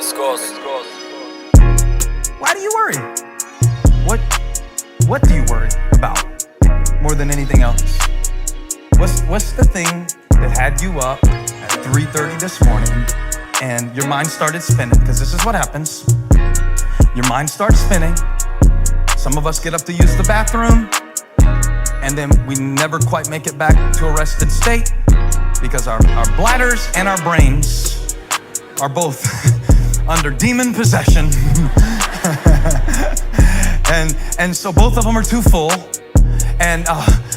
Byscorez. Why do you worry? What do you worry about more than anything else? What's the thing that had you up at 3:30 this morning and your mind started spinning? Because this is what happens. Your mind starts spinning. Some of us get up to use the bathroom, and then we never quite make it back to a rested state because our bladders and our brains are both under demon possession. and so both of them are too full. And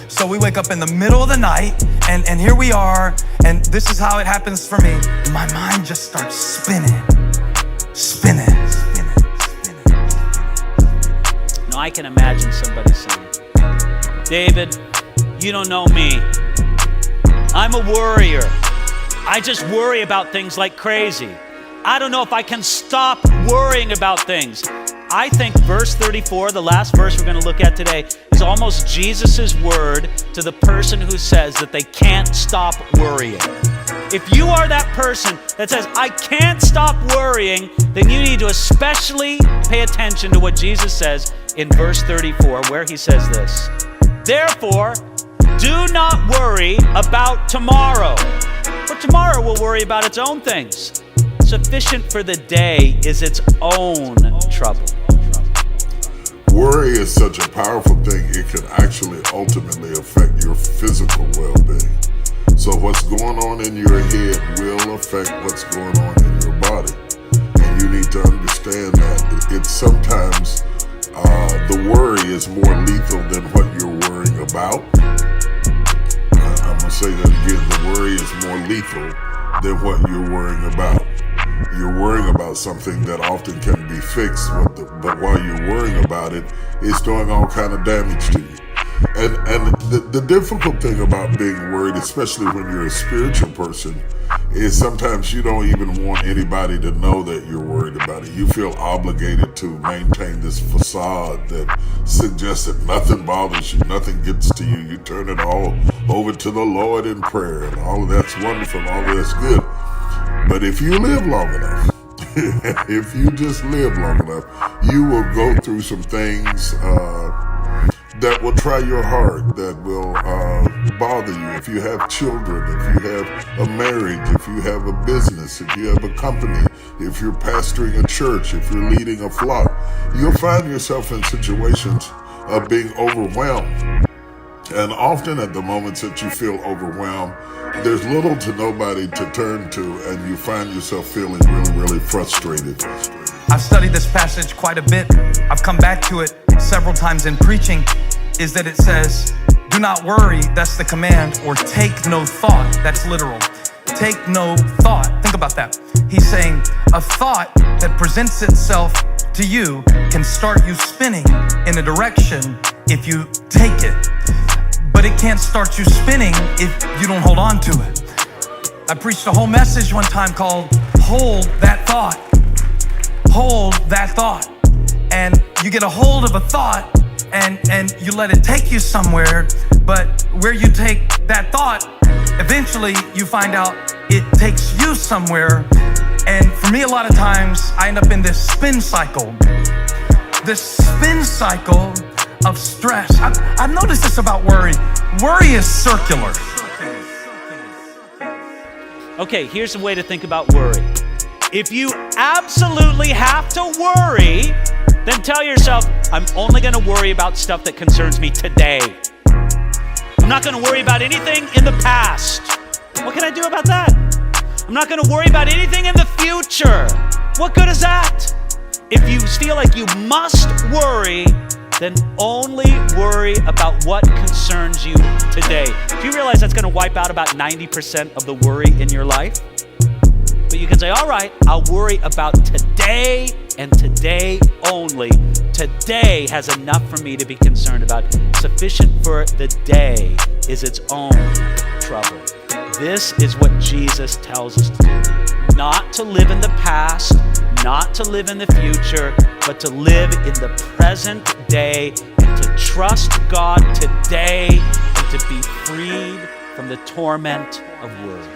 so we wake up in the middle of the night, and here we are, and this is how it happens for me. My mind just starts spinning. Now I can imagine somebody saying, David, you don't know me. I'm a worrier. I just worry about things like crazy. I don't know if I can stop worrying about things. I think verse 34, the last verse we're going to look at today, is almost Jesus' word to the person who says that they can't stop worrying. If you are that person that says, I can't stop worrying, then you need to especially pay attention to what Jesus says in verse 34, where he says this: Therefore, do not worry about tomorrow, for tomorrow will worry about its own things. Sufficient for the day is its own trouble. Worry is such a powerful thing, it can actually ultimately affect your physical well-being. So what's going on in your head will affect what's going on in your body. And you need to understand that it's sometimes the worry is more lethal than what you're worrying about. I'm going to say that again, the worry is more lethal than what you're worrying about. You're worrying about something that often can be fixed, but while you're worrying about it, it's doing all kind of damage to you. And the difficult thing about being worried, especially when you're a spiritual person, is sometimes you don't even want anybody to know that you're worried about it. You feel obligated to maintain this facade that suggests that nothing bothers you, nothing gets to you. You turn it all over to the Lord in prayer, and all of that's wonderful, all of that's good. But if you live long enough, if you just live long enough, you will go through some things that will try your heart, that will bother you. If you have children, if you have a marriage, if you have a business, if you have a company, if you're pastoring a church, if you're leading a flock, you'll find yourself in situations of being overwhelmed. And often at the moments that you feel overwhelmed, there's little to nobody to turn to, and you find yourself feeling really, really frustrated. I've studied this passage quite a bit. I've come back to it several times in preaching, is that it says, do not worry, that's the command, or take no thought, that's literal. Take no thought. Think about that. He's saying a thought that presents itself to you can start you spinning in a direction if you take it. But it can't start you spinning if you don't hold on to it. I preached a whole message one time called Hold That Thought. Hold that thought. And you get a hold of a thought and you let it take you somewhere, but where you take that thought, eventually you find out it takes you somewhere. And for me, a lot of times I end up in this spin cycle. This spin cycle of stress. I've noticed this about worry. Worry is circular. Okay, here's a way to think about worry. If you absolutely have to worry, then tell yourself, I'm only going to worry about stuff that concerns me today. I'm not going to worry about anything in the past. What can I do about that? I'm not going to worry about anything in the future. What good is that? If you feel like you must worry, then only worry about what concerns you today. Do you realize that's going to wipe out about 90% of the worry in your life? But you can say, all right, I'll worry about today and today only. Today has enough for me to be concerned about. Sufficient for the day is its own trouble. This is what Jesus tells us to do. Not to live in the past, not to live in the future, but to live in the present day and to trust God today and to be freed from the torment of worry.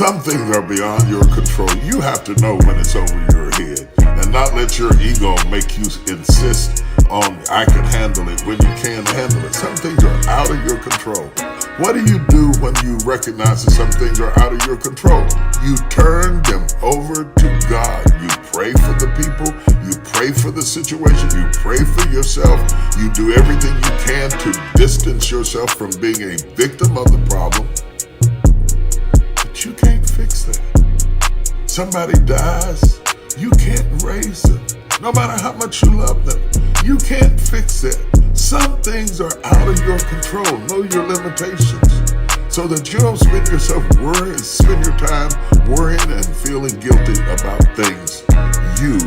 Some things are beyond your control. You have to know when it's over your head and not let your ego make you insist on I can handle it when you can't handle it. Some things are out of your control. What do you do when you recognize that some things are out of your control? You turn them over to God. You pray for the people. You pray for the situation. You pray for yourself. You do everything you can to distance yourself from being a victim of the problem. But you can't fix that. Somebody dies. You can't raise them. No matter how much you love them, you can't fix it. Some things are out of your control. Know your limitations so that you don't spend your time worrying and feeling guilty about things you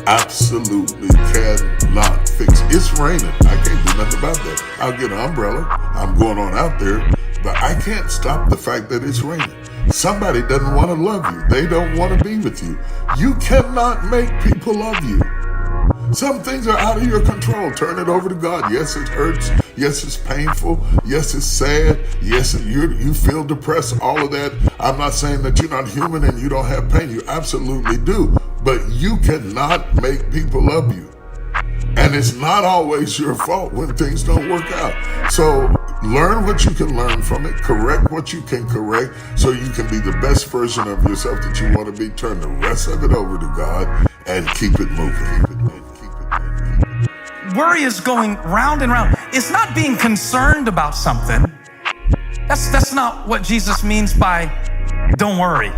absolutely cannot fix. It's raining. I can't do nothing about that. I'll get an umbrella. I'm going on out there, but I can't stop the fact that it's raining. Somebody doesn't want to love you. They don't want to be with you. You cannot make people love you. Some things are out of your control. Turn it over to God. Yes, it hurts. Yes, it's painful. Yes, it's sad. Yes, you feel depressed. All of that. I'm not saying that you're not human and you don't have pain. You absolutely do. But you cannot make people love you. And it's not always your fault when things don't work out. So learn what you can learn from it. Correct what you can correct so you can be the best version of yourself that you want to be. Turn the rest of it over to God and keep it moving. Worry is going round and round. It's not being concerned about something. That's not what Jesus means by don't worry.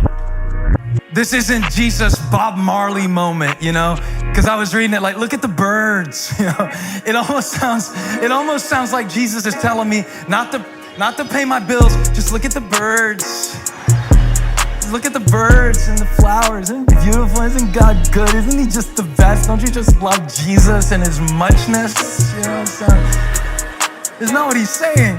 This isn't Jesus Bob Marley moment, because I was reading it like, look at the birds. It almost sounds like Jesus is telling me not to pay my bills. Just look at the birds. Look at the birds and the flowers. Isn't it beautiful? Isn't God good? Isn't he just the best? Don't you just love Jesus and his muchness? So isn't that what he's saying?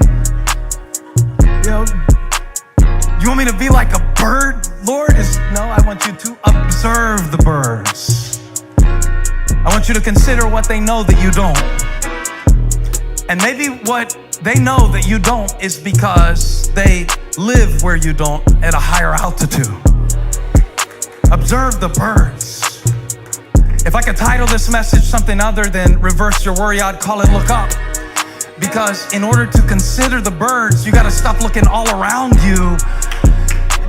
You want me to be like a bird, Lord? No, I want you to observe the birds. I want you to consider what they know that you don't. And maybe what they know that you don't is because they live where you don't at a higher altitude. Observe the birds. If I could title this message something other than reverse your worry, I'd call it look up. Because in order to consider the birds, you got to stop looking all around you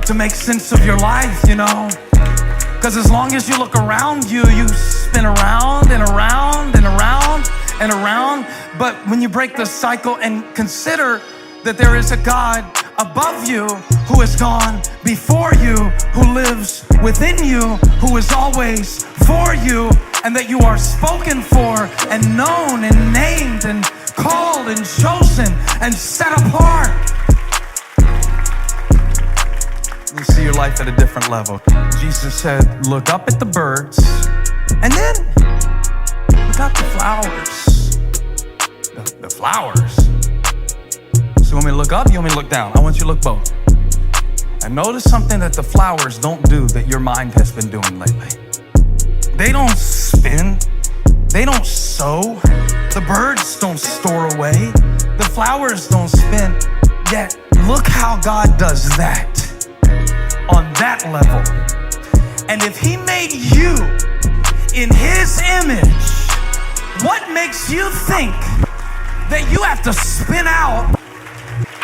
to make sense of your life, Because as long as you look around you, you spin around and around and around and around. But when you break the cycle and consider that there is a God above you who has gone before you, who lives within you, who is always for you, and that you are spoken for and known and named and called and chosen and set apart, you see your life at a different level. Jesus said, look up at the birds and then look at the flowers. The flowers. So you want me to look up? You want me to look down? I want you to look both. And notice something that the flowers don't do that your mind has been doing lately. They don't spin. They don't sow. The birds don't store away. The flowers don't spin. Yet, look how God does that on that level. And if he made you in his image, what makes you think that you have to spin out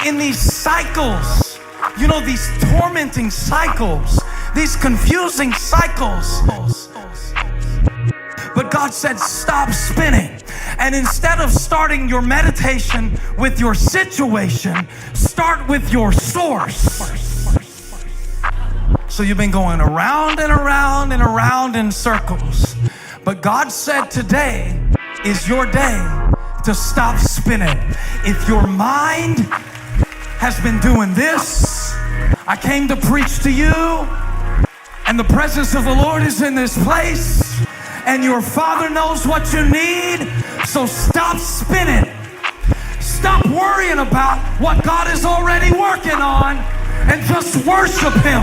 in these cycles, these tormenting cycles, these confusing cycles? But God said, stop spinning. And instead of starting your meditation with your situation, start with your source. So you've been going around and around and around in circles. But God said today is your day to stop spinning. If your mind has been doing this, I came to preach to you, and the presence of the Lord is in this place, and your Father knows what you need. So stop spinning. Stop worrying about what God is already working on and just worship him.